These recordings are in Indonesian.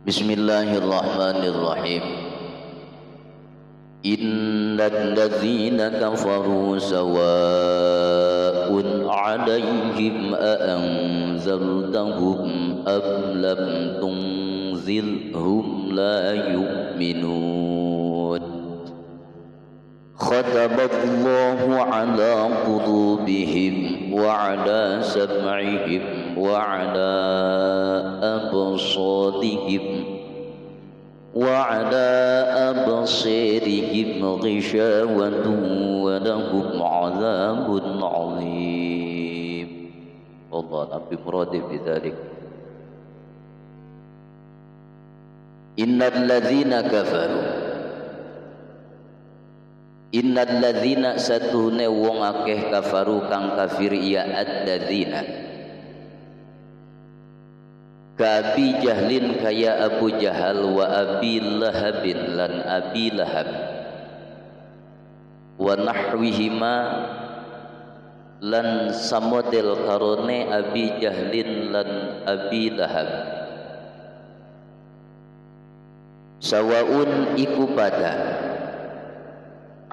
Bismillahirrahmanirrahim. Innal ladzina kafaru sawa'un 'alaihim a'anzartahum am lam tunzirhum la yu'minun. Khatamallahu 'ala qulubihim wa 'ala sam'ihim wa 'ala absarihim وعلى أبصارهم غشاوة ولهم عذاب عظيم والله نبي مراد بذلك. إن الذين كفروا إن الذين satuhune wong akeh kafaru kang kafir ya adzina Abi Jahlin kaya Abu Jahal wa Abi Lahabin lan Abi Lahab wa nahwihima lan samodel karone Abi Jahlin lan Abi Lahab sawaun iku pada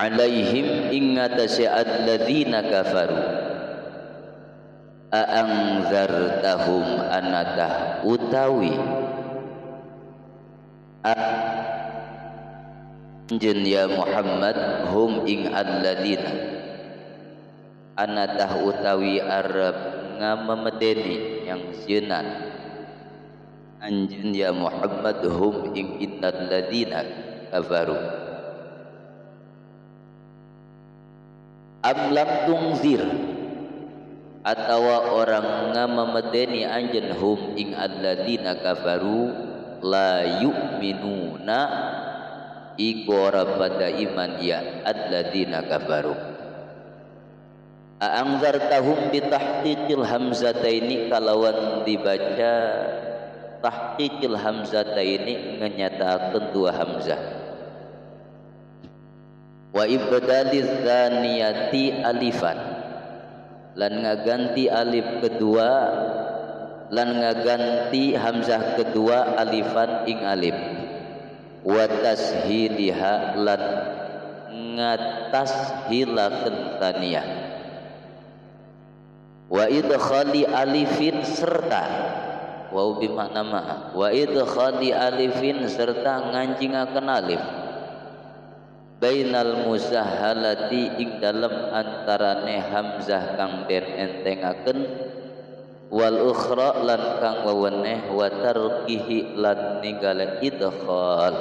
alaihim ingatasi alladzina kafaru a'angzartahum anatah utawi anjen ya Muhammad hum ing alladzina anatah utawi Arab ngamamedeni yang sienan anjen ya Muhammad hum ing alladzina kafaru am lam tungzir atawa orang ngamamadeni anjen hum ing alladzina kafaru la yu'minuna iku ora pada iman ya alladzina kafaru. A'angzartahum bi tahqiqil hamzataini kalawan dibaca tahqiqil hamzataini ngenyatakeun dua hamzah wa ibdaliz dzaniyati alifan lan ngaganti alif kedua lan ngaganti hamzah kedua alifan ing alif wa tashiliha lan ngatashilakeun taniyah wa idkhali alifin serta wa bi makna ma wa idkhali alifin serta ngancingaken alif bainal musahhalati ing dalem antarane hamzah kang den entengaken wal ukhra lan kang weweneh wa tarqihi lan ninggal idkhal.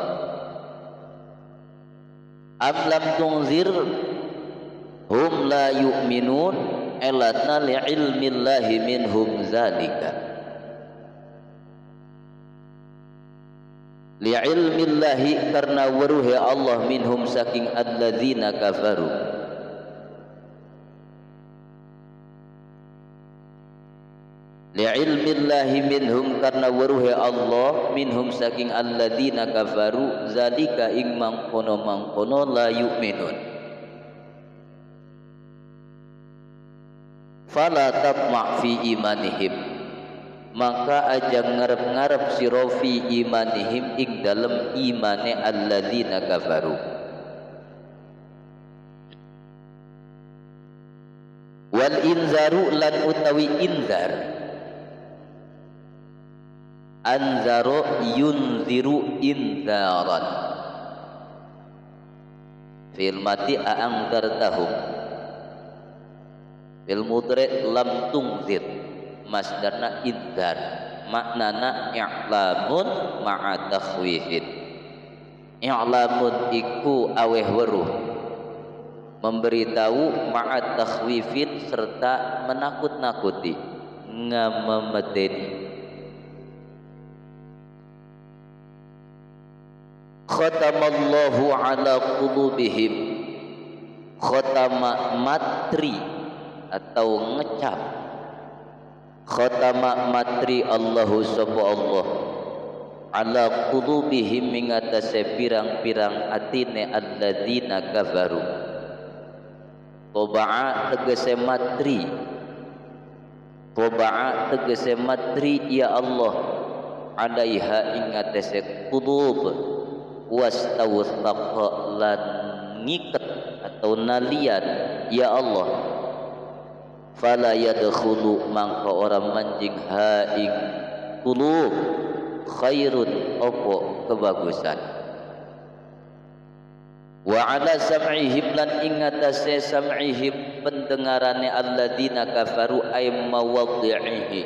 Am lam tunzir hum la yu'minun elatna li ilmillahi minhum zalika li'ilmillahi karena weruhe Allah minhum saking alladzina kafaru li'ilmillahi minhum karena weruhe Allah minhum saking alladzina kafaru zalika ing mangkono la yu'minun fala tatma' fi imanihim maka aja ngarep-ngarep sirofi imanihim ing dalem imane alladzina kafaru wal inzaru lan utawi inzar anzaro yunziru inzaran fil mati a'angzartahum fil mudhari lam tungzir masdarna inzar maknana i'lamun ma'a takhwifin i'lamun iku aweh weruh memberitahu ma'a takhwifin serta menakut-nakuti ngamamedeni khatamallahu ala qulubihim khatama matri atau ngecap khatama matri Allahu sapa Allah ala qulubihim mingatase pirang-pirang atine alladzina kafaru toba'a tegese matri Toba'a tegese matri ya Allah alaiha ingatese qulub wastawthaqa lan ngiket atau nalian ya Allah fala yadkhulu mangka orang manjing ha ing qulub khairun opo kebagusan wa ala sam'ihim lan ingatase sam'ihim pendengarane alladzina kafaru ay mawadhi'ihi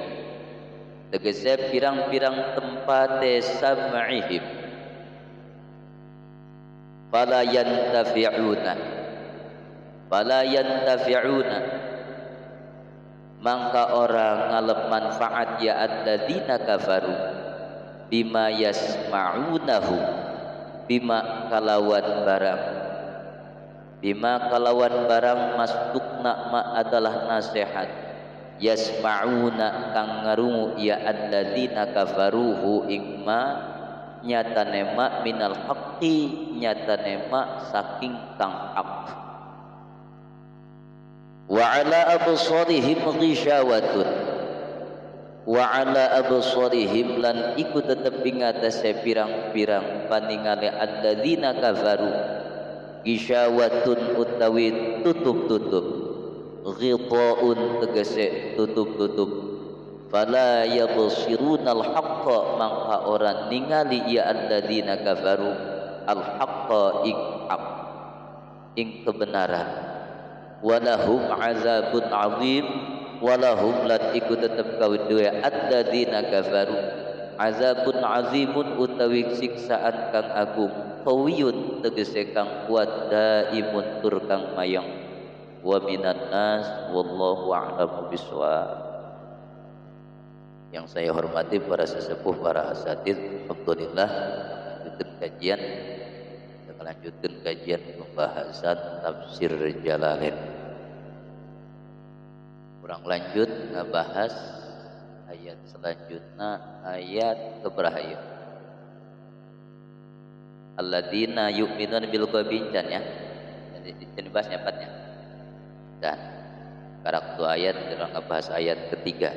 tegese pirang-pirang tempate sam'ihim fala yantafi'una mangka orang ngalep manfaat ya alladzina kafaru bima yasma'unahu bima kalawan barang masdukna ma adalah nasihat yasma'una kang ngarungu ya alladzina kafaruhu ingma nyatane ma minal haqqi nyatane ma saking kang hak wa ala absarihim ghishawatun wa ala absarihim lan iku tetep ing atase pirang-pirang paningale alladzina kafaru ghishawatun utawi tutup-tutup ghitaun tegese tutup-tutup fala yabsirunal haqqa mangka ora ningali ya alladzina kafaru al haqqa ing haq ing kebenaran walahum azabun azim walahum lan iku tetep kawedoe alladzina kafaru azabun azimun utawi siksaan kang agung qawiyun tegese kang kuat daimun tur kang mayang wa minan nas wallahu a'lamu bisawab. Yang saya hormati para sesepuh, para asatidz, alhamdulillah kita lanjutkan kajian pembahasan tafsir Jalalain. Kurang lanjut ngebahas ayat selanjutnya, ayat keberapa ya? Alladzina yu'minuna bil ghaibi ya. Jadi bahasnya empatnya. Dan karakter ayat kita ngebahas ayat ketiga.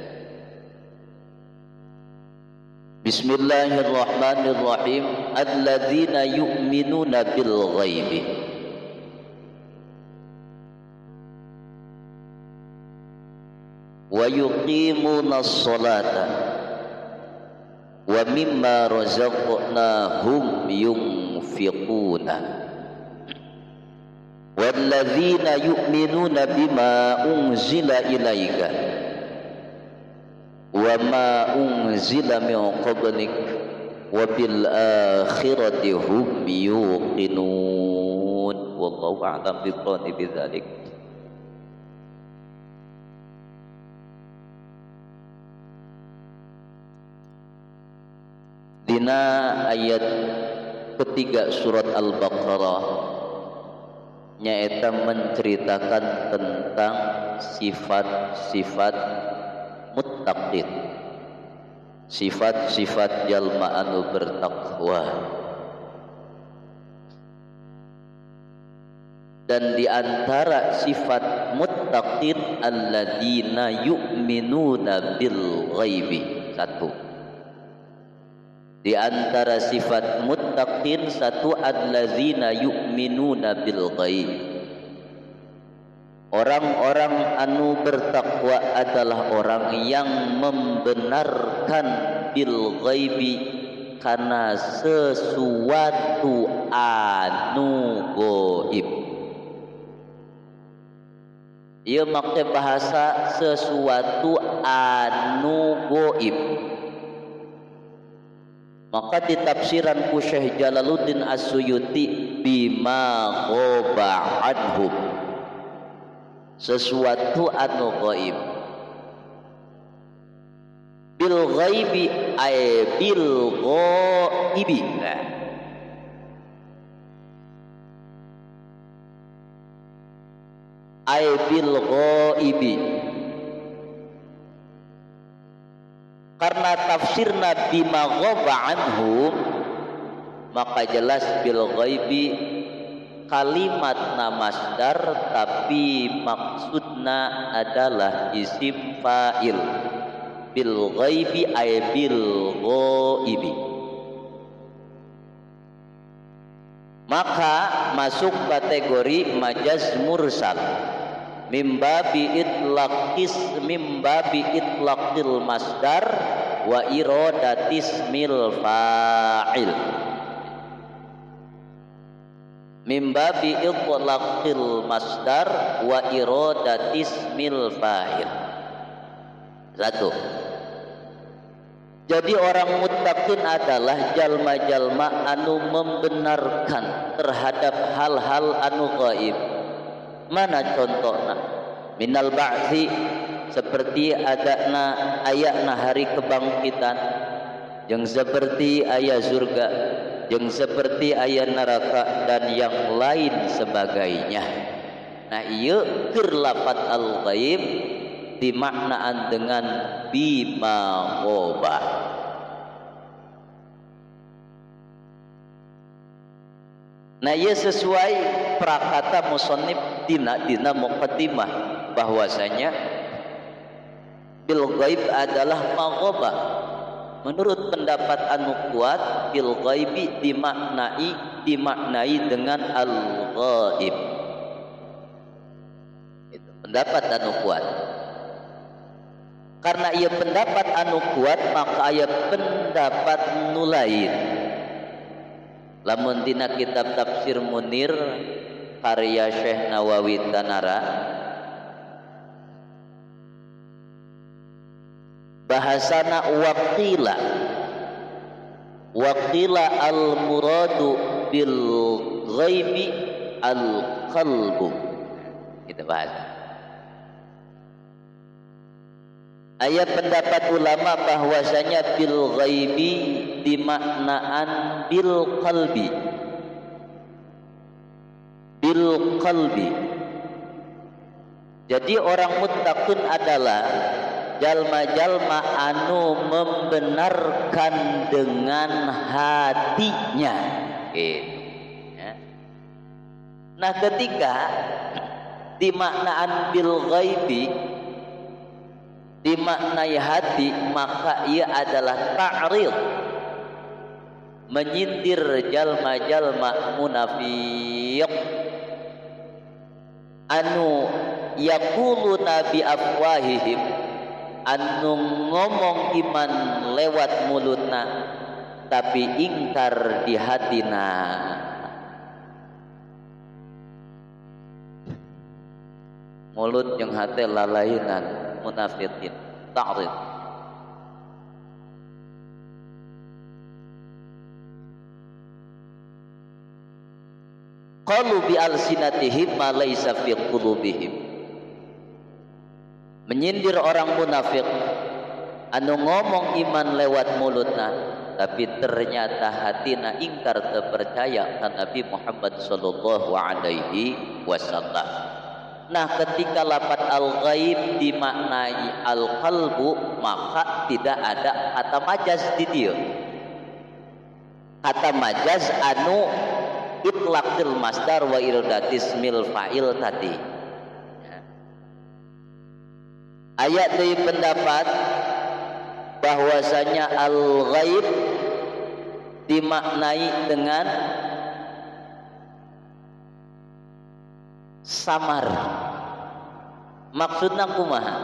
Bismillahirrahmanirrahim. Alladzina yu'minuna bil ghaibi wa yuqimuna as-salata wa mimma razaqnahum yunfiquna walladzina yu'minuna bima unzila ilaika wa ma unzila min qablik wa bil akhirati hum yuqinun wallahu a'lam bidzalik. Dina ayat ketiga surat Al-Baqarah nyaeta menceritakan tentang sifat-sifat muttaqin, sifat-sifat jalma anu bertakwa. Dan di antara sifat muttaqin alladzina yu'minuna bil ghaibi. Satu. Di antara sifat muttaqin satu alladzina yu'minuna bil ghaib. Orang-orang anu bertakwa adalah orang yang membenarkan bil ghaibi karena sesuatu anu gaib. Ieu make bahasa sesuatu anu gaib. Maka di tafsiran ku Syekh Jalaluddin As-Suyuti bima ghaba anhum, sesuatu anu gaib. Bil ghaibi ay bil ghaibi. Ay bil ghaibi. Karena tafsirna bima ghaba anhum maka jelas bil ghaibi kalimat masdar tapi maksudna adalah isim fa'il. bil ghaibi ay bil ghaibi. Maka masuk kategori majaz mursal mimbabi itlaqil masdar wa iradatis mil fa'il. Mimbabi itlaqil masdar wa iradatis mil fa'il. Satu. Jadi orang muttaqin adalah jalma-jalma anu membenarkan terhadap hal-hal anu gaib. Mana contohna? Minal ba'thi, seperti ayatna hari kebangkitan, yang seperti ayat surga, yang seperti ayat neraka dan yang lain sebagainya. Nah, ieu keur lafaz al-ghaib dimaknaan dengan bima ghoba. Nah, ia sesuai prakata musannif dina muqaddimah bahwasanya bil ghaib adalah maghoba. Menurut pendapat anu kuat, bil ghaibi dimaknai dengan al ghaib. Itu pendapat anu kuat. Karena ia pendapat anu kuat, maka ia pendapat nu lain. Lamun dina kitab Tafsir Munir karya Syekh Nawawi Tanara, bahasana waqila al muradu bil ghaibi al qalbu. Kita bahas. Ayat pendapat ulama bahwasanya bil ghaibi dimaknaan bil qalbi. Bil qalbi. Jadi orang muttaqin adalah jalma-jalma anu membenarkan dengan hatinya. Gitu. Ya. Nah, ketika dimaknaan bil ghaibi dimaknai hati, maka ia adalah ta'rid, menyindir jalma-jalma munafiq anu yaquluna bi afwahihim, anu ngomong iman lewat mulutna tapi ingkar di hatina. Mulut jeung hati lalainan munafiqin ta'rid. Qalu bi alsinatihim ma laysa fi qulubihim, menyindir orang munafik anu ngomong iman lewat mulutna tapi ternyata hatina ingkar teu percaya ka Nabi Muhammad sallallahu alaihi wasallam. Nah, ketika lafaz al-ghaib dimaknai al-qalbu, maka tidak ada kata majaz di dia. Kata majaz anu itlaqil masdar wa iradatis mil fa'il tadi. Ayat dari pendapat bahwasanya al-ghaib dimaknai dengan samar. Maksudna kumaha?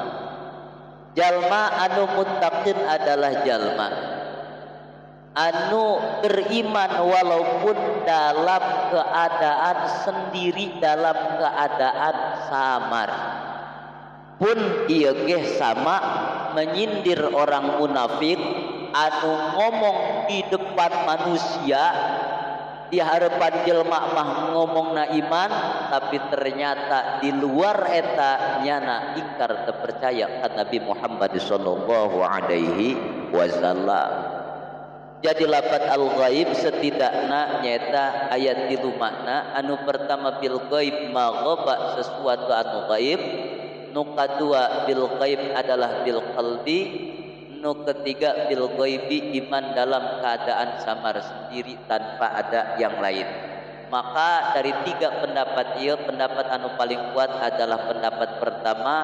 Jalma anu muttaqin adalah jalma anu beriman walaupun dalam keadaan sendiri, dalam keadaan samar. Pun ieu ge sama menyindir orang munafik anu ngomong di depan manusia, di harapan jelma mah ngomongna iman, tapi ternyata di luar eta nyana ingkar terpercaya ka Nabi Muhammad sallallahu alaihi wasallam. Jadi lafaz al-ghaib setidakna nyata ayat tilu makna. Anu pertama bil ghaib ma ghaba, sesuatu anu ghaib. Nu kadua bil ghaib adalah bil qalbi. Nu ketiga bil ghaibi iman dalam keadaan samar sendiri tanpa ada yang lain. Maka dari tiga pendapat ieu, pendapat anu paling kuat adalah pendapat pertama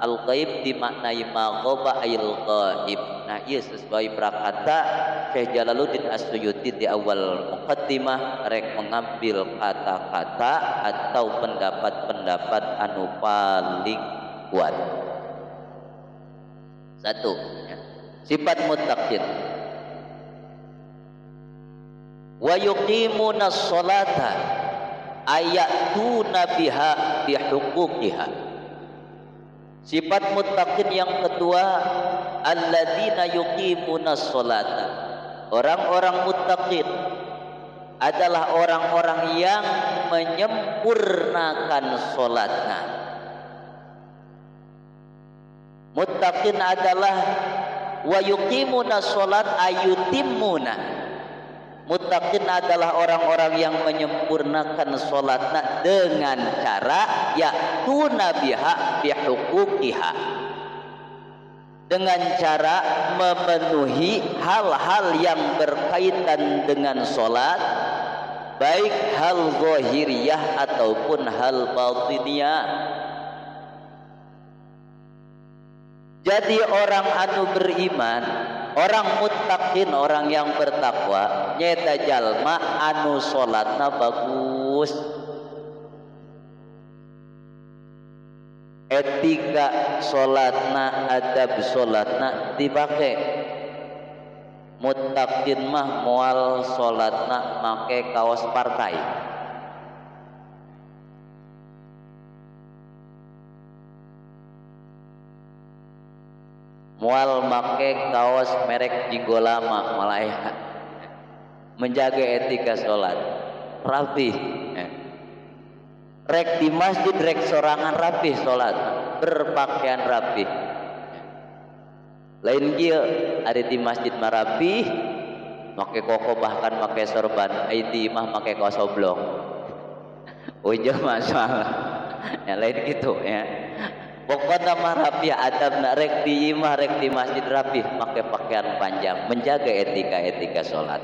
al-ghaib dimaknai ma ghaba ayil ghaib. Nah ieu sesuai prakata Syekh Jalaluddin As-Suyuti di awal muqaddimah rek mengambil kata-kata atau pendapat-pendapat anu paling kuat. Satu ya. Sifat muttaqin wa yuqimuna sholata ayatuna biha bihuquqiha. Sifat muttaqin yang kedua alladzina yuqimuna sholata. Orang-orang muttaqin adalah orang-orang yang menyempurnakan sholatnya. Muttaqin adalah wa yuqimuna sholat ayutimmuna. Muttaqin adalah orang-orang yang menyempurnakan sholatnya dengan cara ya'tuna biha bihuquqiha, dengan cara memenuhi hal-hal yang berkaitan dengan sholat, baik hal zahiriyah ataupun hal batiniyah. Jadi orang anu beriman, orang muttaqin, orang yang bertakwa, nyata jalma anu sholatna bagus, etika sholatna, adab sholatna dipakai. Muttaqin mah moal sholatna make kaos partai, mual make kaos merek Jinggolama, malah menjaga etika sholat rapi. Rek di masjid rek sorangan rapi sholat, berpakaian rapi. Lain kieu ada di masjid marapi make koko, bahkan make sorban, di imah make kaos oblong. Ujah masalah ya, lain gitu ya. Pokoknya mah rapi, adab nak rek di imah rek di masjid rapi, pakai pakaian panjang, menjaga etika sholat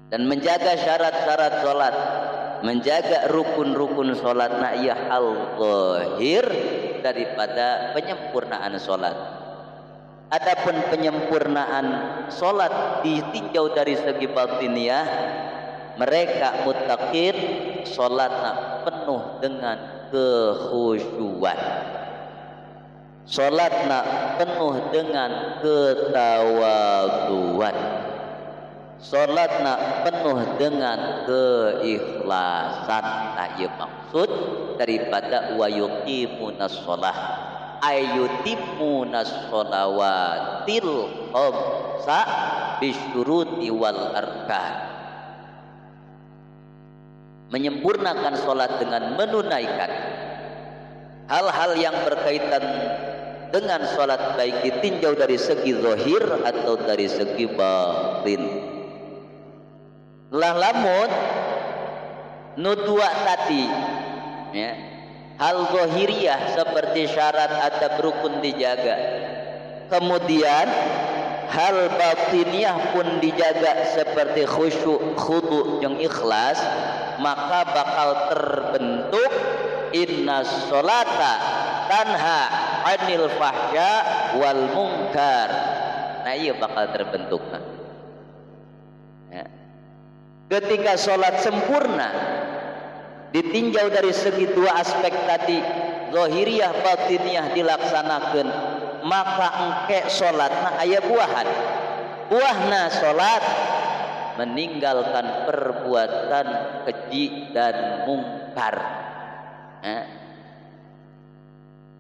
dan menjaga syarat-syarat sholat, menjaga rukun-rukun sholat. Nah ia hal zahir daripada penyempurnaan sholat. Adapun penyempurnaan sholat ditinjau dari segi batiniyah, mereka muttaqin sholatnya penuh dengan kekhusyuan, sholatna penuh dengan ketawaduan, sholatna penuh dengan keikhlasan. Nah ieu maksud daripada wa yuqimunas shalah ayyutimunas shalawatil khamsa bisyuruti wal arkan. Menyempurnakan sholat dengan menunaikan hal-hal yang berkaitan dengan sholat, baik ditinjau dari segi zahir atau dari segi batin. Lamun nudua tadi ya, hal zahiriyah seperti syarat adab rukun dijaga, kemudian hal batiniyah pun dijaga seperti khusyuk, khudu, yang ikhlas, maka bakal terbentuk inna sholata tanha anil fahsya wal munkar. Nah iya bakal terbentuk. Ya. Ketika sholat sempurna ditinjau dari segi dua aspek tadi, zahiriyah batiniyah dilaksanakan, maka engke sholatna aya buahan. Buahna sholat meninggalkan perbuatan keji dan mungkar.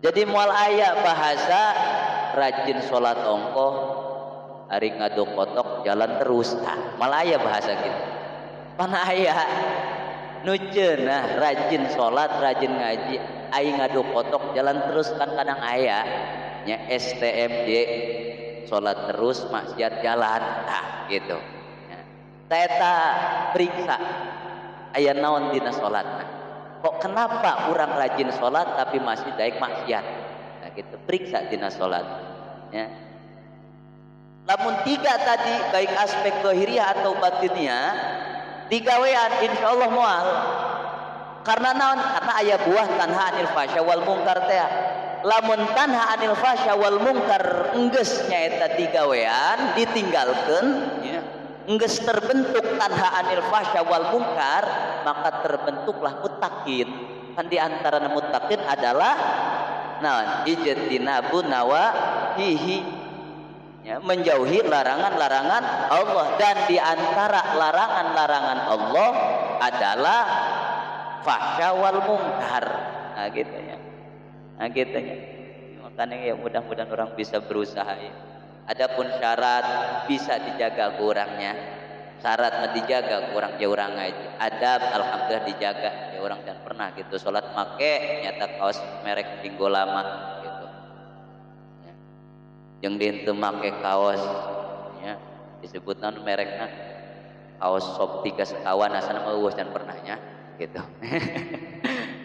Jadi mual aya bahasa rajin sholat ongkoh, hari ngaduk kotok jalan terus. Malah aya bahasa gitu. Mana aya nuceunah rajin sholat, rajin ngaji, aing ngaduk kotok jalan terus, kan kadang aya nya STMJ, sholat terus maksiat jalan, nah gitu. Eta periksa aya naon dina sholatna. Kok kenapa orang rajin sholat tapi masih daek maksiat? Nah gitu, periksa dina sholat. Ya. Lamun tiga tadi baik aspek zahiriyah atau batiniyah digawean, insyaallah moal. Karena naon? Karena aya buah tanha anil fasya wal munkar teh. Lamun tanha anil fasya wal munkar enggeus nyaeta digawean ditinggalkeun ya. Enggeus terbentuk tanha anil fasya wal munkar, maka terbentuklah muttaqin. Kan di antara muttaqin adalah naon? Ijtinabu nawahihi. Ya, menjauhi larangan-larangan Allah, dan di antara larangan-larangan Allah adalah fahsya wal munkar. Nah gitu ya. Nah gitu ya. Makanya ya mudah-mudahan orang bisa berusaha ya. Adapun syarat bisa dijaga kurangnya. Syarat dijaga kurang ya orang aja. Adab alhamdulillah dijaga ya orang, dan pernah gitu salat make nyata kaos merek Pinggo lama gitu. Ya. Jeung dieu make kaos ya disebut naon merekna kaos sop 3 sekawan asana mah eueuh can pernahnya gitu.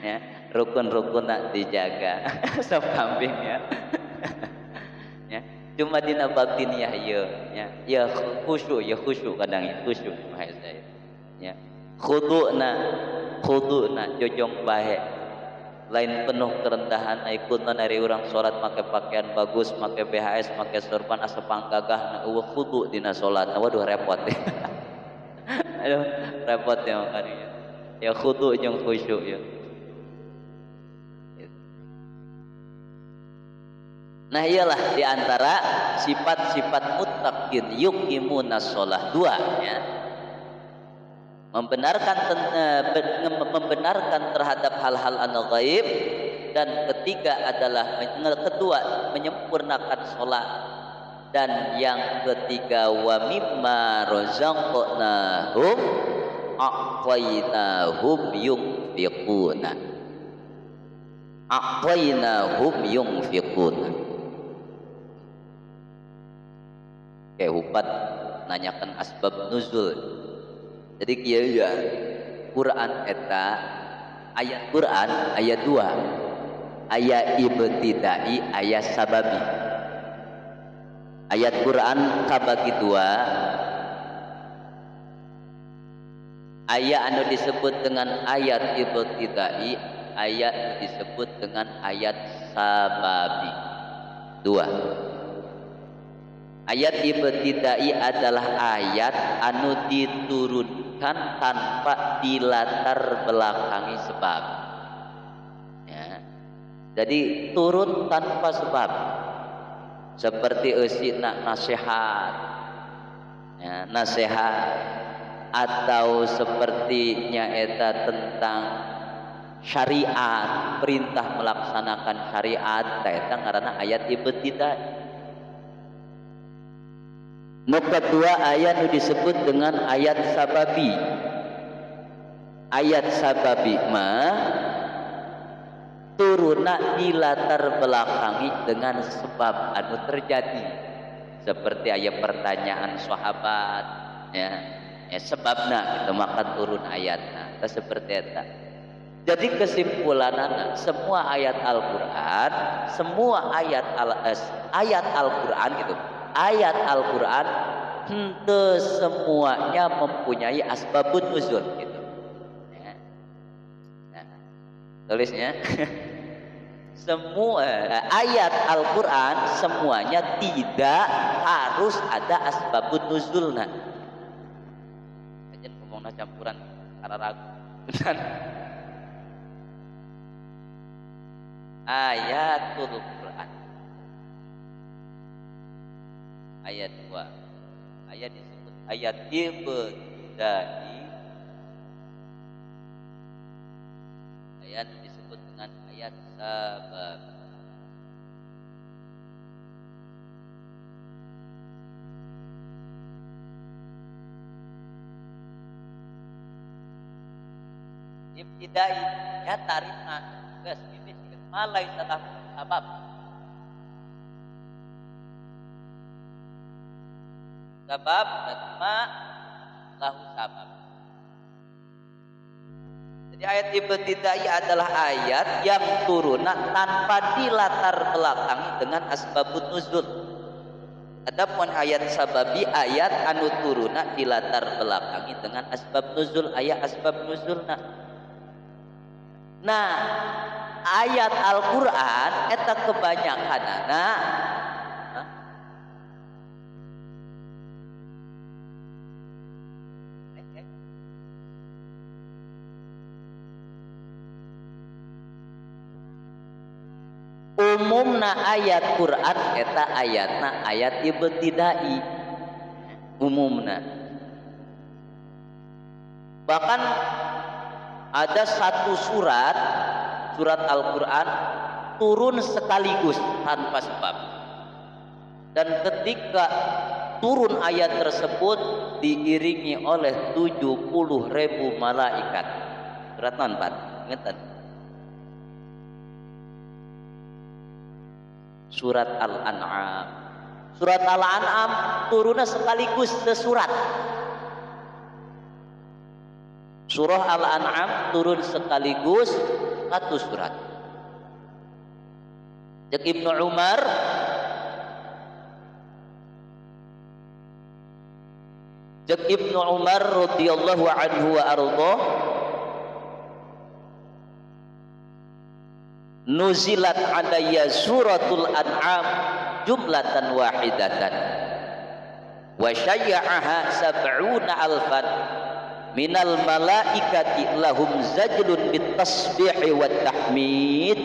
Ya, rukun-rukun nak dijaga. Sop kambing ya. Ya, cuma dina batiniah ieu ya. Ya khusyuk kadang ya khusyuk mah saya. Ya. Khudu'na jojong bae. Lain penuh kerendahan ikutna dari orang salat make pakaian bagus, make BHS, make sorban asa panggagah eueuh khudu dina salat. Waduh repot. Aduh, repot ya makanya. Ya khudu jeung khusyuk ya. Nah iyalah diantara sifat-sifat muttaqin yuqimuna shalah 2 ya. Membenarkan terhadap hal-hal anu gaib, dan ketiga adalah kedua menyempurnakan sholat, dan yang ketiga wa mimma razaqnahum aqwainahum yunfiquna. Kayak hupat nanyakan asbab nuzul. Jadi kieu ya Quran eta ayat Quran ayat 2. Ayat ibtidai, ayat sababi. Ayat Quran kabagi 2. Ayat anu disebut dengan ayat ibtidai, ayat disebut dengan ayat sababi. 2. Ayat ibtidai adalah ayat anu diturunkan tanpa dilatar belakangi sebab. Ya. Jadi turun tanpa sebab. Seperti eusina nasihat. Ya, nasihat, atau seperti nyaeta tentang syariat, perintah melaksanakan syariat, eta ngaranna ayat ibtidai. Kedua ayat disebut dengan ayat sababi. Ayat sababi mah turuna dilatar belakangi dengan sebab anu terjadi. Seperti ayat pertanyaan sahabat ya, sebabna itu maka turun ayatna. Seperti itu. Jadi kesimpulanana semua ayat Al-Qur'an, semua ayat Al-Qur'an gitu. Ayat Al-Quran henteu semuanya mempunyai asbabun nuzul gitu. Ya. Nah, tulisnya semua ayat Al-Quran semuanya tidak harus ada asbabun nuzulna. Aja ngomongna campuran kararagu. Ayatul Quran. Ayat 2. Ayat disebut ayat ibtidai. Ayat disebut dengan ayat sabab. Ibtidai ya tarifna geus bibit malai salah sabab. Sabab dan ma lahu sabab. Jadi ayat ibtidai adalah ayat yang turuna tanpa dilatar belakangi dengan asbabun nuzul. Adapun ayat sababi ayat anu turuna dilatar belakangi dengan asbab nuzul, ayat asbab nuzulna. Nah, ayat Al-Qur'an eta kebanyakanana umumna ayat Quran eta ayatna ayat ibtidai umumna. Bahkan ada satu surat Al-Quran turun sekaligus tanpa sebab, dan ketika turun ayat tersebut diiringi oleh 70.000 malaikat. Surat non-Pat ngeten, surat Al-An'am. Surat Al-An'am turunnya sekaligus sesurat. Surah Al-An'am turun sekaligus satu surat. Jek Ibnu Umar radhiyallahu anhu wa ardhah, nuzilat alayya suratul An'am jumlatan wahidatan wa syayya'aha sab'una alfan minal malaikati lahum zajlun bit tasbih wat tahmid.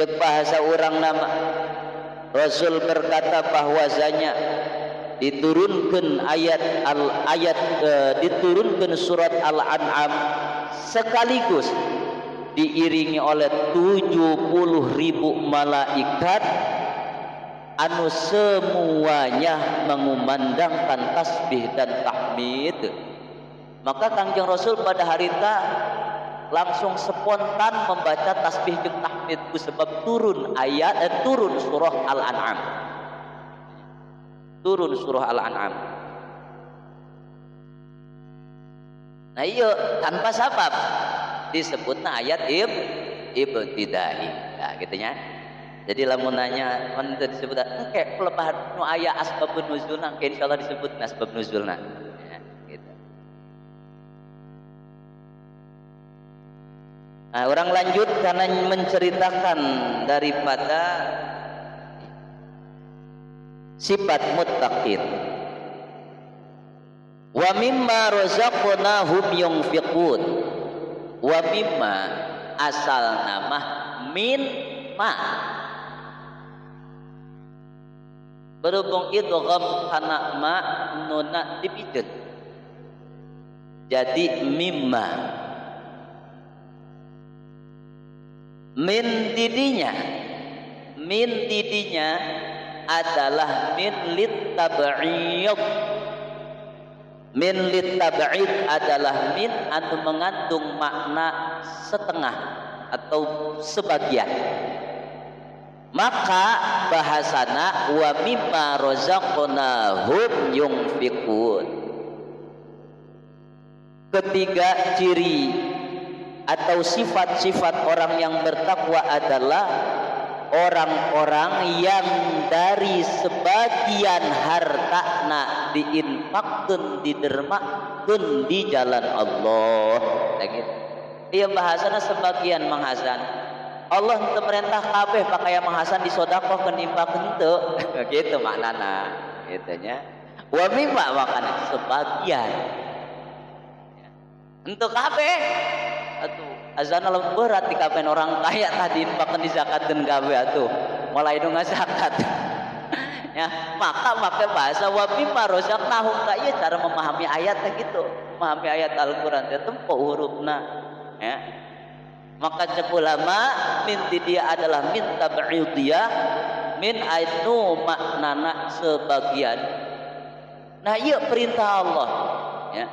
Jek bahasa orang nama Rasul berkata bahwasanya diturunkan diturunkan surat Al-An'am sekaligus diiringi oleh 70.000 malaikat anu semuanya mengumandangkan tasbih dan tahmid. Maka Kangjeng Rasul pada hari itu langsung spontan membaca tasbih dan tahmid sebab turun surah Al-An'am. Turun surah Al-An'am. Nah iya tanpa sebab disebutna ayat ibtidai. Nah gitunya. Jadi lamun nanya mun disebut engke pelebah nu aya asbabun nuzulna, insyaallah disebut asbab nuzulna. Ya, gitu. Nah, orang lanjut karena menceritakan daripada sifat muttaqin. Wa mimma razaqnahum yunfiqun. Wa mimma asal nama min ma. Berhubung idgham kana ma nuna dipikeun. Jadi mimma. Min didinya adalah min lit tab'id. Min lit tab'id adalah min anu mengandung makna setengah atau sebagian. Maka bahasana wa mimma razaqnahum yunfiqun. Ketiga ciri atau sifat-sifat orang yang bertakwa adalah orang-orang yang dari sebagian hartana diinfakkeun, didermakeun di jalan Allah. Gitu. Iya bahasana sebagian manghasan. Allah teu merintah kabeh pakai manghasan disodakohkeun infakkeun teu. Gitu maknana. Gitu nya. Wa mimma makana sebagian. Untuk kabeh. Atuh azan lamun berat di kabeh orang kaya tadi infakkeun dizakatkeun kabeh atuh. Mulai nu ngazakat. Ya, maka bahasa wa mimma razaqnahum ka ieu cara memahami ayat gitu. Memahami ayat Al-Qur'an teh tempo hurufna. Ya. Maka cek ulama min dia adalah min tab'idiyah, min ainu maknana sebagian. Nah, iya perintah Allah, ya.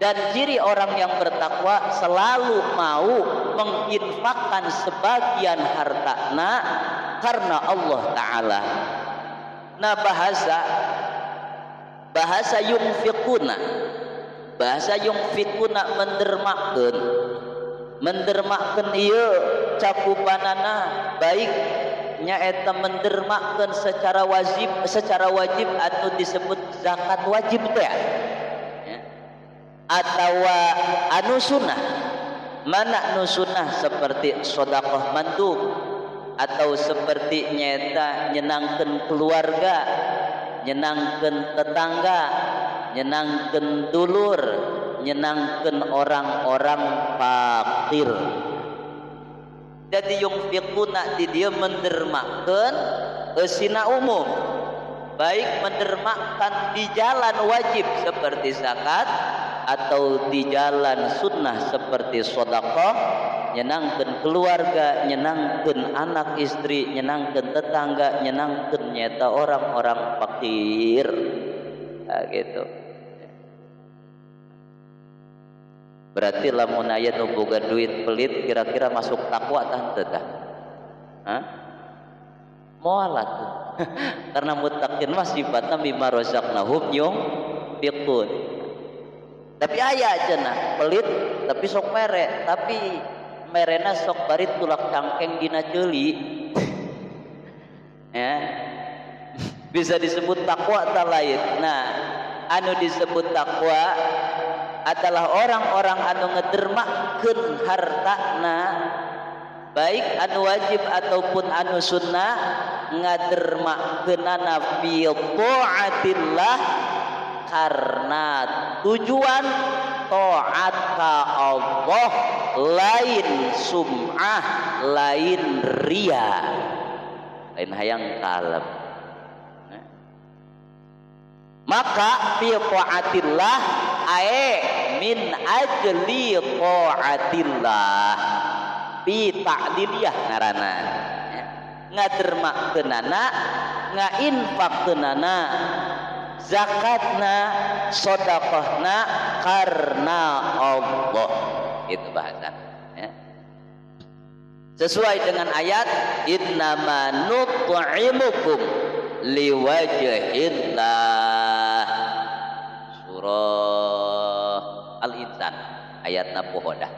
Dan ciri orang yang bertakwa selalu mau menginfakkan sebagian hartana karena Allah Ta'ala. Nah, bahasa yunfiquna mendermakeun ieu cakupanana baik nyaeta mendermakeun secara wajib atau disebut zakat wajib teh ya. atawa anu sunnah. Mana anu sunnah seperti sedekah mandub atau seperti nyata nyenangkeun keluarga, nyenangkeun tetangga, nyenangkeun dulur, nyenangkeun orang-orang fakir. Jadi yungfiquna di dia mendermakeun eusina umum, baik mendermakan di jalan wajib seperti zakat atau di jalan sunnah seperti sedekah, nyenangkeun keluarga, nyenangkeun anak istri, nyenangkeun tetangga, nyenangkeun nyata orang-orang fakir. Nah, gitu. Berarti lamun aya nu boga duit pelit kira-kira masuk takwa tah henteu tah? Hah? Moal atuh. Karena muttaqin mah sifatna mimma razaqnahum yunfiqun. Tapi aya cenah pelit tapi sok mere, tapi merena sok bari tulak cangkeng dina ceuli. Ya. Bisa disebut takwa tah lain. Nah, anu disebut takwa adalah orang-orang anu ngedermakeun hartana baik anu wajib ataupun anu sunnah, ngadermakeunana fi taatillah karena tujuan taat ka Allah, lain sum'ah, lain ria, lain hayang kalem. Maka fi taatillah ae min ajli taatillah fi ta'diliyah ngaranna, ngadermakeunana, ngainfaqkeunana, zakatna, sedekahna karena Allah. Itu bahasan ya. Sesuai dengan ayat innama nut'imukum liwajhillah, surah Al-Insan ayatna pohodah,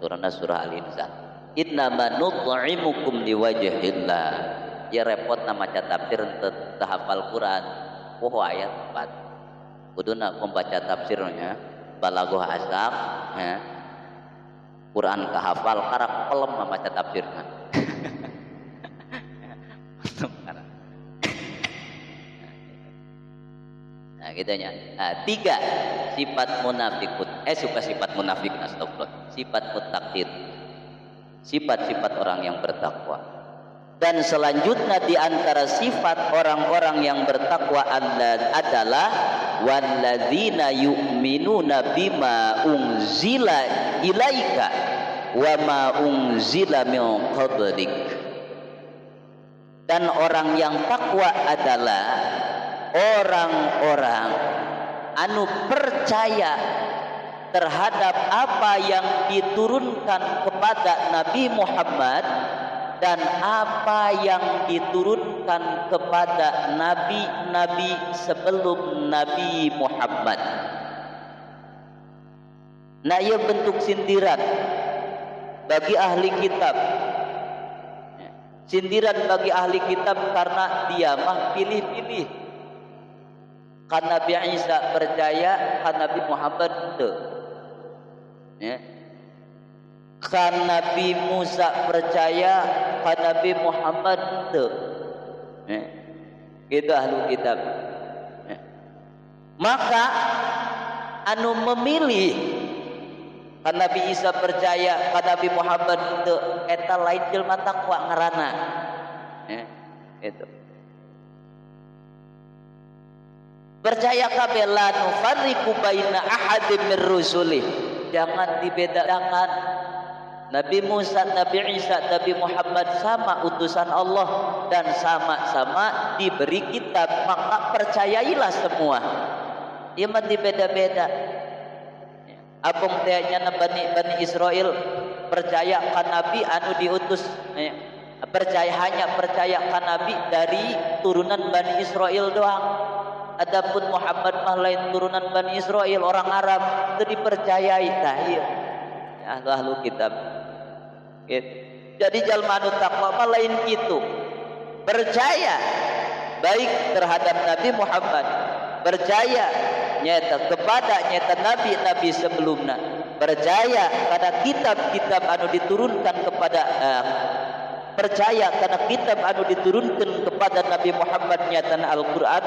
surah Al-Insan. Innama nut'imukum liwajhillah. Ya repot nama tafsir teu hafal Quran. Poho ayat 4. Kuduna membaca tafsirnya balagoh asak ya. Quran kahafal karak pelem membaca tafsirna. Nah, gitunya. Nah, 3 sifat munafikun. Sifat munafik, astagfirullah. Sifat muttaqin. Sifat-sifat orang yang bertakwa. Dan selanjutnya di antara sifat orang-orang yang bertakwa adalah walladzina yu'minuna bima unzila ilaika wa ma unzila min qablik. Dan orang yang takwa adalah orang-orang anu percaya terhadap apa yang diturunkan kepada Nabi Muhammad dan apa yang diturunkan kepada nabi-nabi sebelum Nabi Muhammad. Nah, ia bentuk sindiran bagi ahli kitab. Sindiran bagi ahli kitab karena dia mah pilih-pilih. Kan Nabi Isa percaya, kan Nabi Muhammad itu. Ya. Kan Nabi Musa percaya, kan Nabi Muhammad itu. Ya. Itu ahli kitab. Ya. Maka anu memilih kan Nabi Isa percaya, kan Nabi Muhammad itu eta lain jelema takwa ngaranna. Ya, itu. Percaya kabeh la nufarriqu baina ahadin mir rusulih. Jangan dibedakan. Nabi Musa, Nabi Isa, Nabi Muhammad sama utusan Allah dan sama-sama diberi kitab, maka percayailah semua. Ieu mah dibeda-beda. Abang tehnya Bani Israel percaya kan Nabi anu diutus, hanya percaya kan Nabi dari turunan Bani Israel doang. Adapun Muhammad mah lain turunan Bani Israel, orang Arab, itu dipercayai tah ieu. Ahlu kitab. Gitu. Jadi jalma anu takwa mah lain kitu. Percaya baik terhadap Nabi Muhammad, percaya nyata kepada nyata nabi-nabi sebelumna, percaya karena kitab-kitab anu diturunkan kepada percaya karena kitab anu diturunkan kepada Nabi Muhammad nyata Al-Qur'an,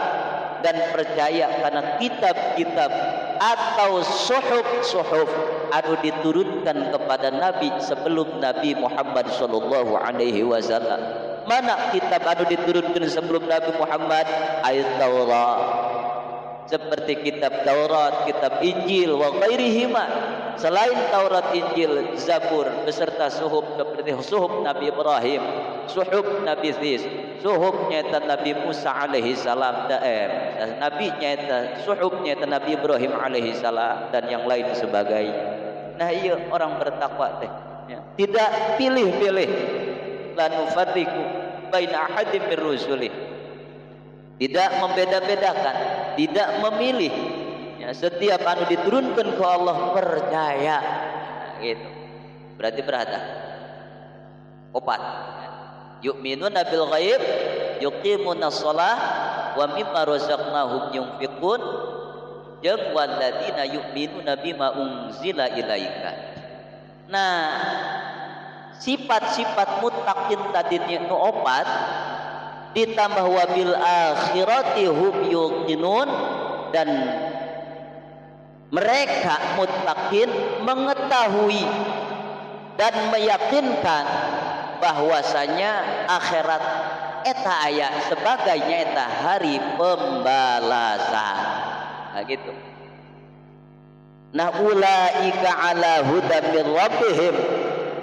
dan percaya karena kitab-kitab atau suhuf anu diturunkan kepada Nabi sebelum Nabi Muhammad sallallahu alaihi wasallam. Mana kitab anu diturunkan sebelum Nabi Muhammad? Ayat Taurat, seperti kitab Taurat, kitab Injil wa ghairihima, selain Taurat, Injil, Zabur beserta suhuf seperti suhuf Nabi Ibrahim, suhuf Nabi Sis, suhuf nyata Nabi Musa alaihi salam, Nabi nyata suhuf nyata Nabi Ibrahim alaihi salam dan yang lain sebagainya. Nah, iya orang bertakwa teh ya, tidak pilih-pilih, la nufarriqu baina ahadin min rusulih, tidak membeda-bedakan, tidak memilih ya, setiap anu diturunkan ke Allah percaya gitu. Berarti berada opat yu'minuna bil ghaib yuqimuna shalah wa mimma razaqnahum yunfiqun jeung walladzina yu'minuna bima unzila ilaika. Nah, sifat-sifat muttaqin tadi nu opat ditambah wabil akhirati hum yuqinun, dan mereka muttaqin mengetahui dan meyakinkan bahwasanya akhirat eta aya sebagainya eta hari pembalasan. Nah gitu. Nah, ulaika ala hudan min rabbihim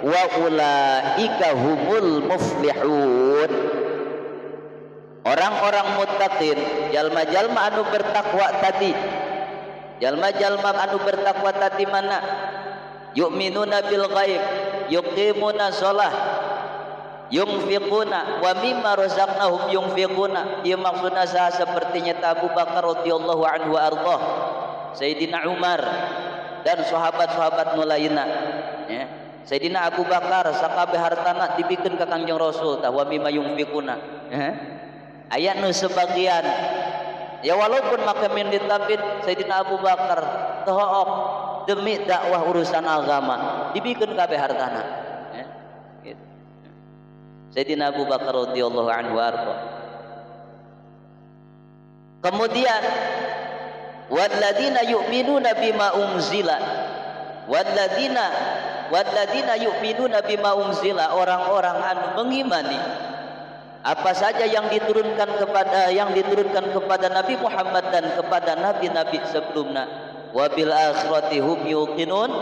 wa ulaika humul muflihun. Orang-orang muttaqin, jalma-jalma anu bertakwa tadi, jalma-jalma anu bertakwa tadi mana? Yu'minuna bil ghaib, yuqimuna shalah, yunfiquna wa mimma razaqnahum yunfiquna. Ieu maksudna saha sepertinya Abu Bakar radhiyallahu anhu ardah, Sayyidina Umar dan sahabat-sahabat nu lainna ya. Sayyidina Abu Bakar sakabeh hartana dibikeun ka Kangjeng Rasul tah wa mimma yunfiquna ya. Ayat nu sebagian ya, walaupun maka min ditabit Sayyidina Abu Bakar tohok demi dakwah urusan agama dibikeun kabeh hartana ya. Gitu. Sayyidina Abu Bakar radhiyallahu anhu arba. Kemudian walladzina yu'minuna bima unzila, walladzina yu'minuna bima unzila, orang-orang anu mengimani apa saja yang diturunkan kepada Nabi Muhammad dan kepada nabi-nabi sebelumnya. Wabil akhirati hum yuqinun,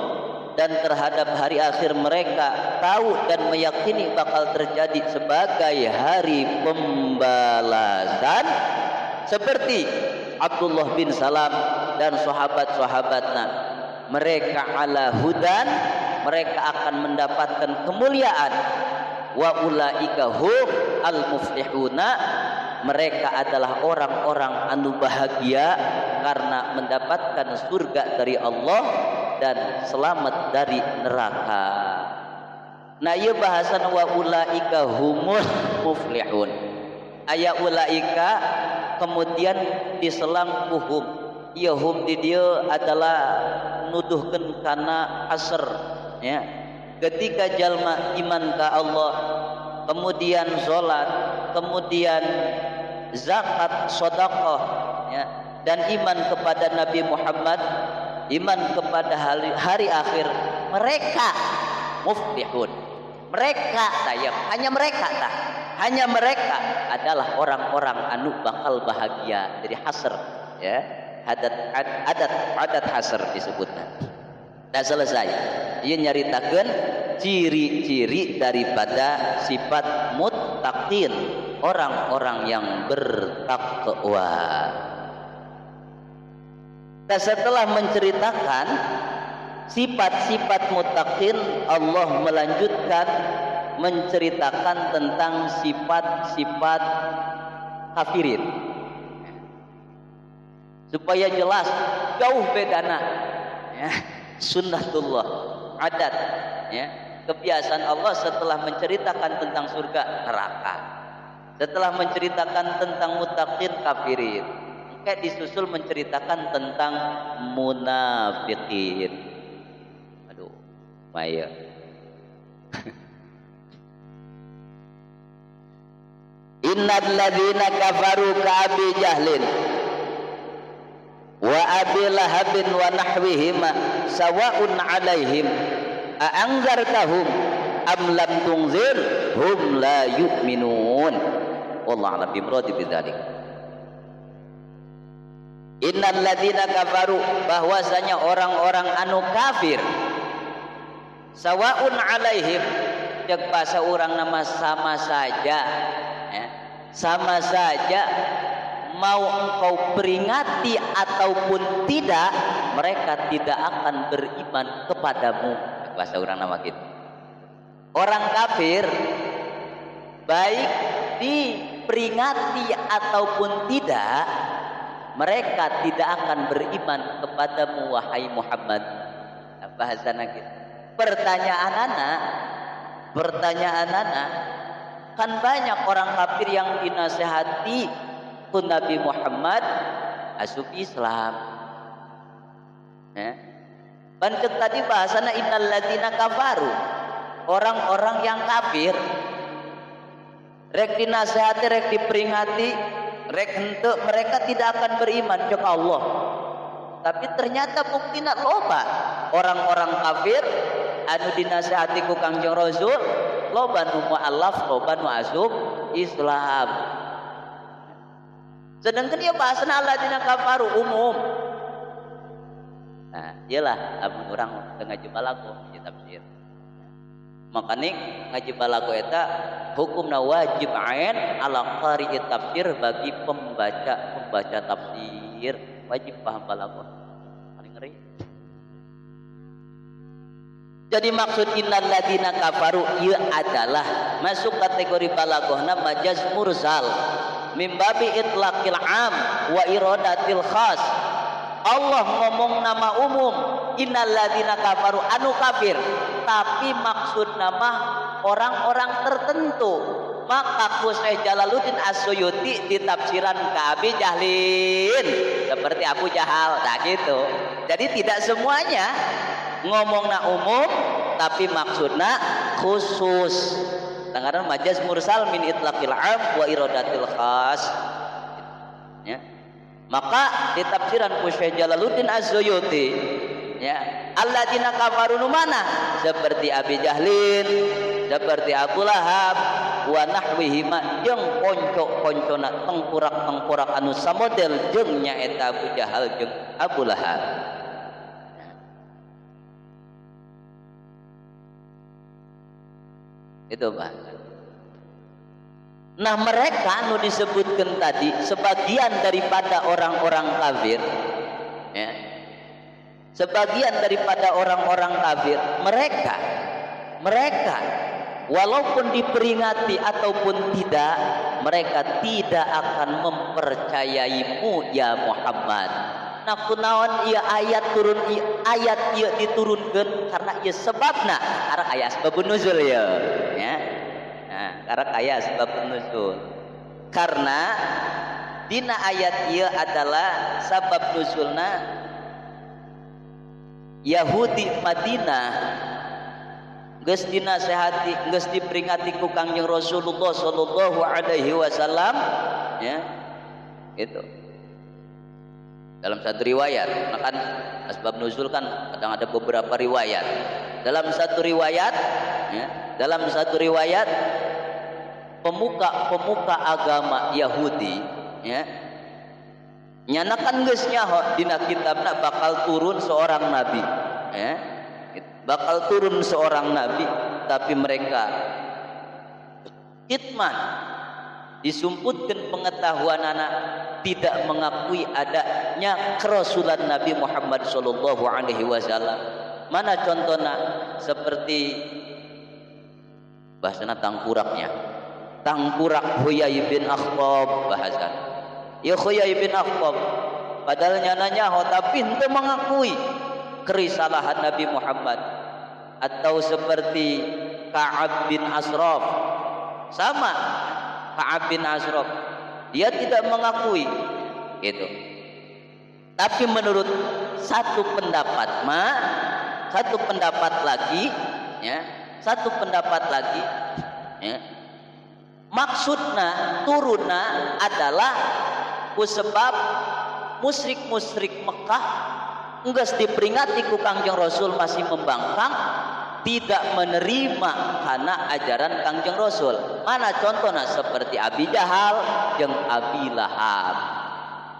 dan terhadap hari akhir mereka tahu dan meyakini bakal terjadi sebagai hari pembalasan, seperti Abdullah bin Salam dan sahabat-sahabatnya. Mereka ala hudan, mereka akan mendapatkan kemuliaan. Wa ulaika hum al muflihuna, mereka adalah orang-orang anu bahagia karena mendapatkan surga dari Allah dan selamat dari neraka. Nah, ieu bahasan wa ulaika humul muflihun. Aya ulaika kemudian diselang hum. Ieu hum di dieu adalah nuduhkeun kana asr ya. Ketika jalma iman ka Allah, kemudian salat, kemudian zakat, sedekah ya, dan iman kepada Nabi Muhammad, iman kepada hari akhir, mereka muflihun. Mereka hanya mereka adalah orang-orang anu bakal bahagia. Jadi hasr ya, adat hasr disebutnya. Nah, selesai. Ia nyaritakeun ciri-ciri daripada sifat muttaqin, orang-orang yang bertakwa. Nah, setelah menceritakan sifat-sifat muttaqin, Allah melanjutkan menceritakan tentang sifat-sifat kafirin. Supaya jelas jauh bedana ya. Sunnatullah, adat ya, kebiasaan Allah setelah menceritakan tentang surga neraka, setelah menceritakan tentang muttaqin kafirin, kayak disusul menceritakan tentang munafikin. Aduh, Maya. Innal ladzina kafaru ka Abi Jahlin wa Abi Lahabin wa nahwihima sawa'un 'alaihim a anzartahum am lam tunzir hum la yu'minun. Wallahu a'lam bimuradi bidzalik. Innal ladzina kafaru, bahwasanya orang-orang anu kafir, sawa'un 'alaihim, cek bahasa urang nama sama saja ya. Sama saja mau engkau peringati ataupun tidak, mereka tidak akan beriman kepadamu. Bahasa orang nama gitu. Orang kafir baik diperingati ataupun tidak, mereka tidak akan beriman kepadamu wahai Muhammad. Bahasa gitu. Pertanyaan anak, kan banyak orang kafir yang dinasehati ku Nabi Muhammad asup Islam. Ban tadi bahasana innal ladzina kafaru, orang-orang yang kafir rek dinasehati, rek diperingati, rek henteu mereka tidak akan beriman cek Allah. Tapi ternyata buktina loba orang-orang kafir anu dinasehati ku Kangjeng Rasul, loba nu mu'allaf, loba nu asup Islam. Sedangkan dia bahasana alladzina kafaru umum. Nah, iyalah amun urang teu ngaji balago di tafsir. Makanya ngaji balago eta hukumna wajib ain ala qari'i tafsir, bagi pembaca tafsir wajib paham balago. Paling ngeri. Jadi maksud innal ladzina kafaru ieu adalah masuk kategori balaghahna majaz mursal min babi itlaqil am wa iradatil khas. Allah ngomong nama umum innal ladzina kafaru anu kafir, tapi maksud nama orang-orang tertentu. Maka Syekh Jalaluddin As-Suyuti di tafsiran ka Abi Jahlin seperti Abu Jahal, nah gitu. Jadi tidak semuanya ngomongna umum tapi maksudna khusus. Karena majaz mursal min itlaqil am wa iradatil khas. Ya. Maka di tafsiran Syekh Jalaluddin Az-Suyuti ya, alladzina kafaru mana? Seperti Abi Jahlin, seperti Abu Lahab wa nahwihima, jeung konco-koncona tengkurak-tengkurak anu samodel jeung nyaeta Abu Jahal jeung Abu Lahab. Itu Pak. Nah mereka anu disebutkan tadi sebagian daripada orang-orang kafir ya. Sebagian daripada orang-orang kafir mereka walaupun diperingati ataupun tidak, mereka tidak akan mempercayaimu ya Muhammad. Nah kunaon ieu ayat turun, ayat ieu diturunkeun karena ieu sebabna karena aya asbabun nuzul ya. Nah, karena aya asbabun nuzul. Karena dina ayat ieu adalah sabab nuzulna Yahudi Madinah geus dinasehati, geus diperingati ku Kangjeng Rasulullah sallallahu alaihi wasallam ya. Itu. Dalam satu riwayat, makan asbab nuzul kan kadang ada beberapa riwayat. Dalam satu riwayat ya, pemuka agama Yahudi ya, nyanakan geus nyaho dina kitabna bakal turun seorang nabi ya. Bakal turun seorang nabi, tapi mereka kitman, disumputkan pengetahuan anak, tidak mengakui adanya kerasulan Nabi Muhammad sallallahu alaihi wasallam. Mana contohnya? Seperti bahasana tangkurak Huyai bin Akhtab bahasan. Ya Huyai bin Akhtab padahal nyananya tapi henteu mengakui kerisalahan Nabi Muhammad. Atau seperti Ka'ab bin Ashraf, sama Ka'ab bin Ashraf, dia tidak mengakui gitu. Tapi menurut satu pendapat lagi ya, maksudna turunna adalah kusebab musyrik Mekah enggeus diperingati ku Kangjeng Rasul masih membangkang, tidak menerima karena ajaran Kangjeng Rasul. Mana contohnya seperti Abi Jahal jeung Abi Lahab.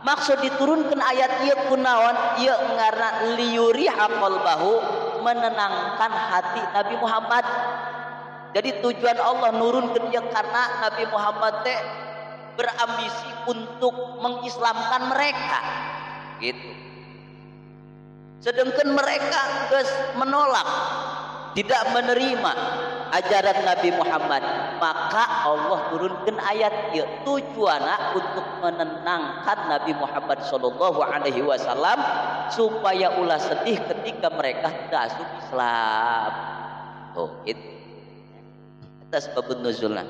Maksud diturunkan ayat ieu kunaon? Ieu ngaranna liyuriha qalbahu, menenangkan hati Nabi Muhammad. Jadi tujuan Allah nurunkeun ieu karena Nabi Muhammad teh berambisi untuk mengislamkan mereka. Gitu. Sedangkan mereka geus menolak, tidak menerima ajaran Nabi Muhammad, maka Allah turunkan ayat ieu tujuanna untuk menenangkan Nabi Muhammad sallallahu alaihi wasallam supaya ulah sedih ketika mereka tidak asup Islam. Oh, itu atas sebab nuzulna.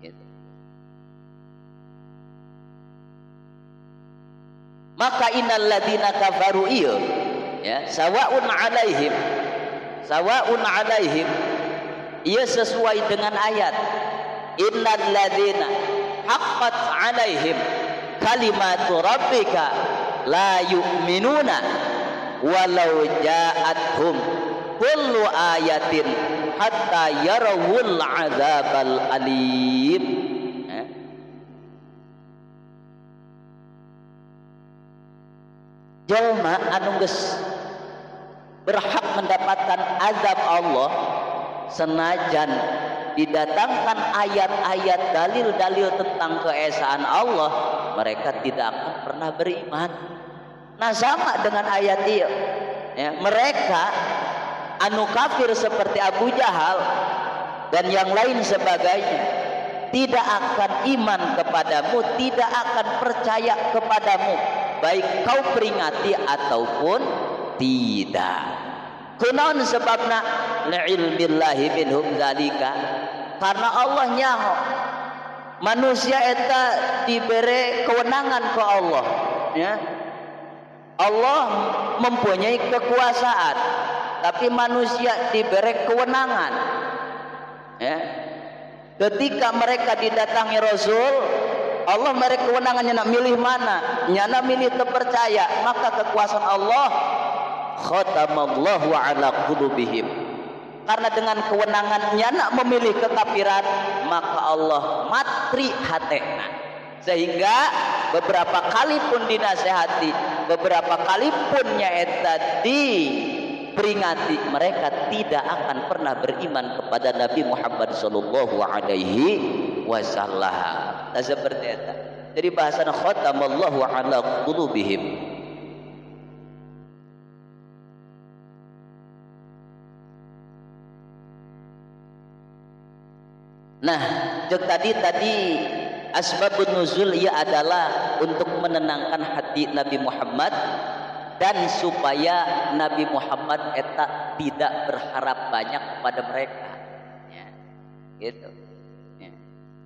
Gitu. Maka innal ladzina kafaru ieu ya sawa'un alaihim ia sesuai dengan ayat innal ladzina haqqat alaihim kalimatu rabbika la yu'minuna walau ja'atuhum kullu ayatin hatta yarawul adzabal alim. Jalma anu geus berhak mendapatkan azab Allah senajan didatangkan ayat-ayat dalil-dalil tentang keesaan Allah, mereka tidak akan pernah beriman. Nah sama dengan ayat itu ya, mereka anu kafir seperti Abu Jahal dan yang lain sebagainya tidak akan iman kepadamu, tidak akan percaya kepadamu baik kau peringati ataupun tidak. Kunaon sebabna li'ilmillahi minhum zalika, karena Allah nyaho manusia eta diberi kewenangan ke Allah ya. Allah mempunyai kekuasaan tapi manusia diberi kewenangan ya. Ketika mereka didatangi Rasul, Allah mereka kewenangannya nak milih mana, nyana milih terpercaya, maka kekuasaan Allah khatamallahu ala qulubihim, karena dengan kewenangannya nak memilih kekafiran maka Allah matri hatena, sehingga beberapa kali pun dinasehati, beberapa kali pun nyaeta diperingati, mereka tidak akan pernah beriman kepada Nabi Muhammad sallallahu alaihi wasallam. Nah, seperti itu. Jadi bahasana khatamallahu ala qulubihim. Nah, tadi asbabun nuzul ia adalah untuk menenangkan hati Nabi Muhammad dan supaya Nabi Muhammad eta tidak berharap banyak kepada mereka. Ya, gitu. Ya.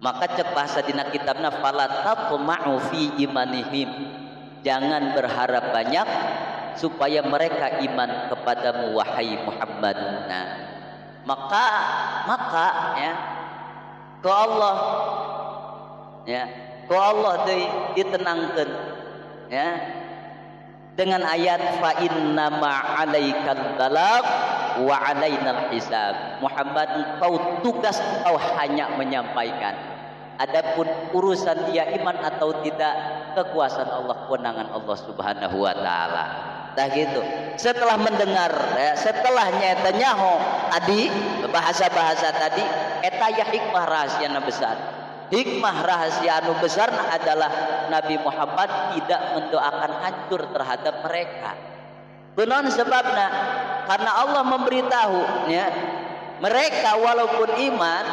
Maka cek bahasa dina kitabna fala tatma'u fi imanihim. Jangan berharap banyak supaya mereka iman kepadamu wahai Muhammad. Nah, maka ya ke Allah ya, ke Allah ditenangkan ya dengan ayat fa inna ma 'alaikal balagh wa 'alainal hisab. Muhammad, engkau tugas engkau hanya menyampaikan. Adapun urusan dia iman atau tidak, kekuasaan Allah, kewenangan Allah Subhanahu wa taala. Dah gitu. Setelah mendengar setelah nyata nyaho tadi bahasa-bahasa tadi eta ya hikmah rahasia besar. Hikmah rahasia anu besar adalah Nabi Muhammad tidak mendoakan hancur terhadap mereka. Kunaon sebabna? Karena Allah memberitahu ya, mereka walaupun iman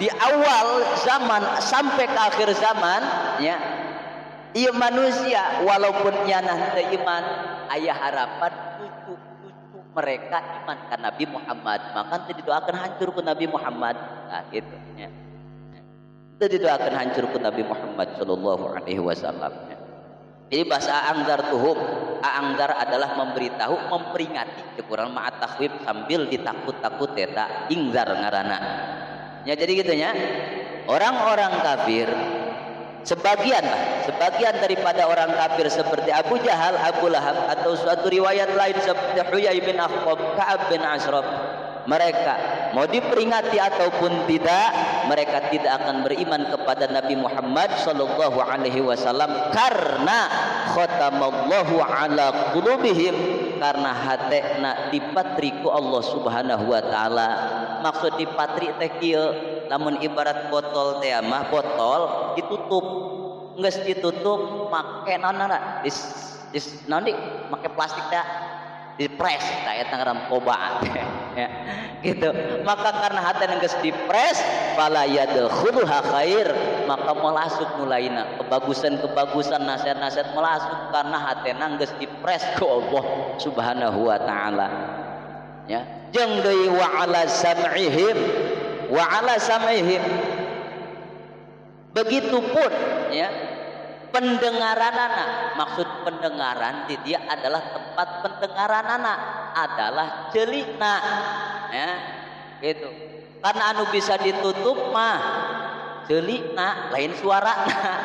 di awal zaman sampai ke akhir zaman ya, ieu manusia walaupun nyanah teu iman, aya harapan cucu mereka iman ka Nabi Muhammad, maka didoakan hancur ke Nabi Muhammad. Nah gitu ya. teu didoakeun hancur ku Nabi Muhammad sallallahu alaihi wasallam. Jadi bahasa anggar tuhum, anggar adalah memberitahu, memperingati, kurang ma'at takhwif sambil ditakut-takut eta ingzar ngaranna. Ya jadi gitunya. Orang-orang kafir sebagian daripada orang kafir seperti Abu Jahal, Abu Lahab atau suatu riwayat lain seperti Huyai bin Akhtab, Ka'ab bin Ashraf, mereka mau diperingati ataupun tidak, mereka tidak akan beriman kepada Nabi Muhammad sallallahu alaihi wasallam karena khatamallahu ala qulubihim, karena hatena dipatri ku Allah Subhanahu wa taala. Maksud dipatri teh kieu, lamun ibarat botol teh mah botol ditutup, geus ditutup make naonna naon di make plastik teh dipres tah eta ngaran koba ya gitu. Maka karena hatena geus dipres fala yadkhuluha khair, maka melasuk mulaina kebagusan-kebagusan nasihat-nasihat melasuk karena hatena geus dipres ku Allah Subhanahu wa taala. Ya, jeung deui wa ala sam'ihim, begitupun ya pendengaranana. Maksud pendengaran di dia adalah tempat pendengaranana adalah jelikna ya gitu. Karena anu bisa ditutup mah jelikna lain suarana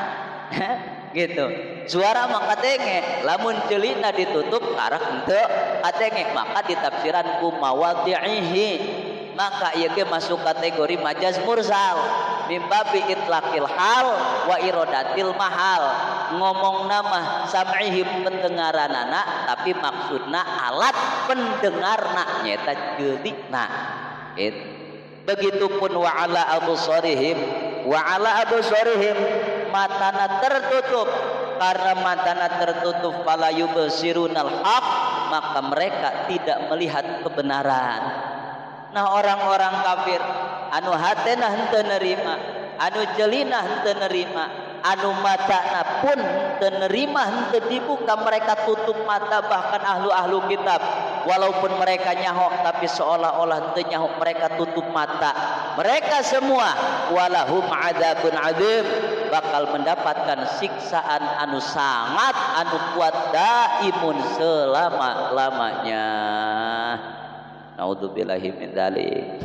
gitu. Suara mah katenge, lamun jelikna ditutup karek henteu katenge, maka ditafsiran ku mawadhi'ihi, maka ieu ge masuk kategori majaz mursal mimbabi itlaqil hal wa iradatil mahal. Ngomongna mah sam'ihim pendengaranana, tapi maksudna alat pendengarna nyata jelikna gitu. Begitupun wa ala absarihim, matana tertutup, karena matana tertutup fala yubsirunal haq, maka mereka tidak melihat kebenaran. Nah orang-orang kafir anu hatena henteu nerima, anu jelina henteu nerima, anu matana pun henteu nerima, henteu dibuka, mereka tutup mata. Bahkan ahlu kitab walaupun mereka nyaho tapi seolah-olah henteu nyaho, mereka tutup mata. Mereka semua walahum adzabun adzim, bakal mendapatkan siksaan anu sangat anu kuat daimun selama-lamanya. Naudzubillahi min dzalik.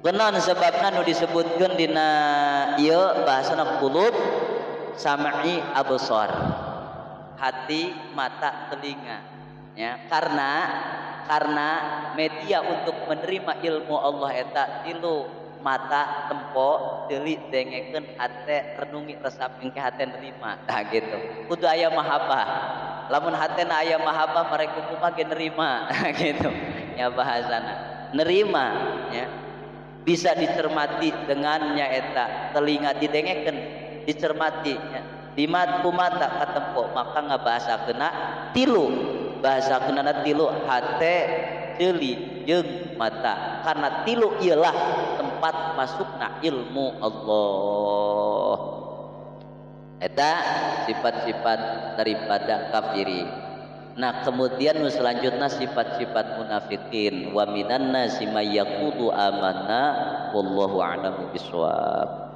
Kenaon sebabna nu disebutkeun dina ieu bahasana qulub, sam'i, absar, hati, mata, telinga ya. Karena media untuk menerima ilmu Allah eta tilu, mata tempo, teuli dengekeun, hate renungi resap engke hate nerima. Tah gitu. Kudu aya mahabbah. Lamun hatena aya mahabbah mereka kumaha ge nerima gitu. Ya bahasana. Nerima ya. Bisa dicermati dengannya eta, telinga didengekeun, dicermati ya. Di mata katempo, maka ngabahasakeunna tilu. Bahasakeunna tilu, hate, teuli, jeung mata. Karena tilu ialah tempat masukna ilmu Allah. Eta sifat-sifat daripada kafiri. Nah kemudian selanjutnya sifat-sifat munafikin. Wa minan nasi may yaqulu amanna wallahu a'lamu bishawab.